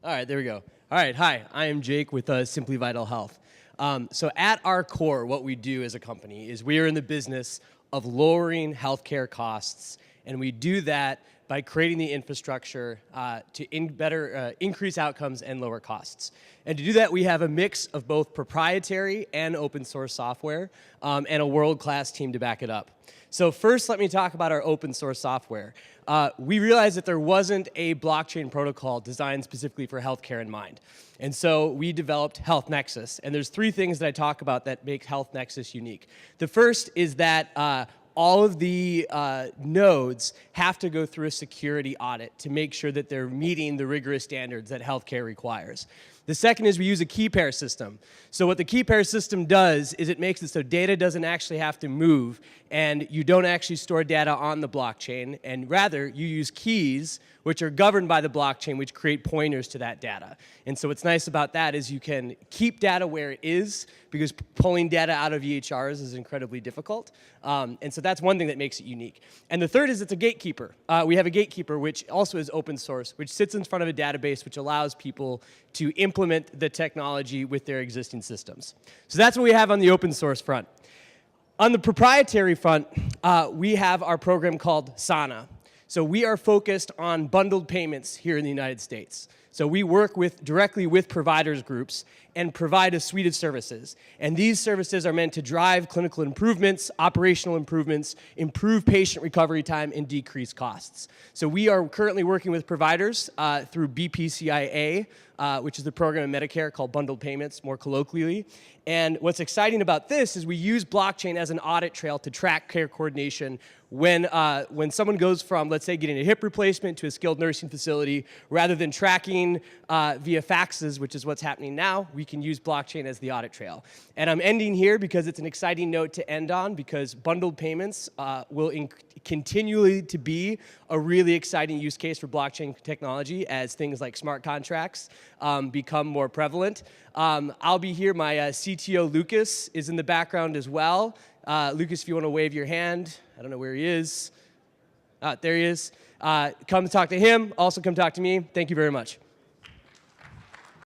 All right, there we go. All right, hi, I am Jake with SimplyVital Health. So at our core, what we do as a company is we are in the business of lowering healthcare costs, and we do that by creating the infrastructure to increase outcomes and lower costs. And to do that, we have a mix of both proprietary and open source software and a world-class team to back it up. So first, let me talk about our open source software. We realized that there wasn't a blockchain protocol designed specifically for healthcare in mind. And so we developed Health Nexus. And there's three things that I talk about that make Health Nexus unique. The first is that all of the nodes have to go through a security audit to make sure that they're meeting the rigorous standards that healthcare requires. The second is we use a key pair system. So what the key pair system does is it makes it so data doesn't actually have to move, and you don't actually store data on the blockchain, and rather you use keys which are governed by the blockchain, which create pointers to that data. And so what's nice about that is you can keep data where it is, because pulling data out of EHRs is incredibly difficult. And so that's one thing that makes it unique. And the third is it's a gatekeeper. We have a gatekeeper, which also is open source, which sits in front of a database, which allows people to implement the technology with their existing systems. So that's what we have on the open source front. On the proprietary front, we have our program called Sana. So we are focused on bundled payments here in the United States. So we work directly with providers groups and provide a suite of services. And these services are meant to drive clinical improvements, operational improvements, improve patient recovery time, and decrease costs. So we are currently working with providers through BPCIA, which is the program in Medicare called bundled payments, more colloquially. And what's exciting about this is we use blockchain as an audit trail to track care coordination when someone goes from, let's say, getting a hip replacement to a skilled nursing facility, rather than tracking via faxes, which is what's happening now, we can use blockchain as the audit trail. And I'm ending here because it's an exciting note to end on, because bundled payments will continually to be a really exciting use case for blockchain technology as things like smart contracts become more prevalent. I'll be here. My CTO, Lucas, is in the background as well. Lucas, if you want to wave your hand. I don't know where he is. There he is. Come talk to him. Also come talk to me. Thank you very much.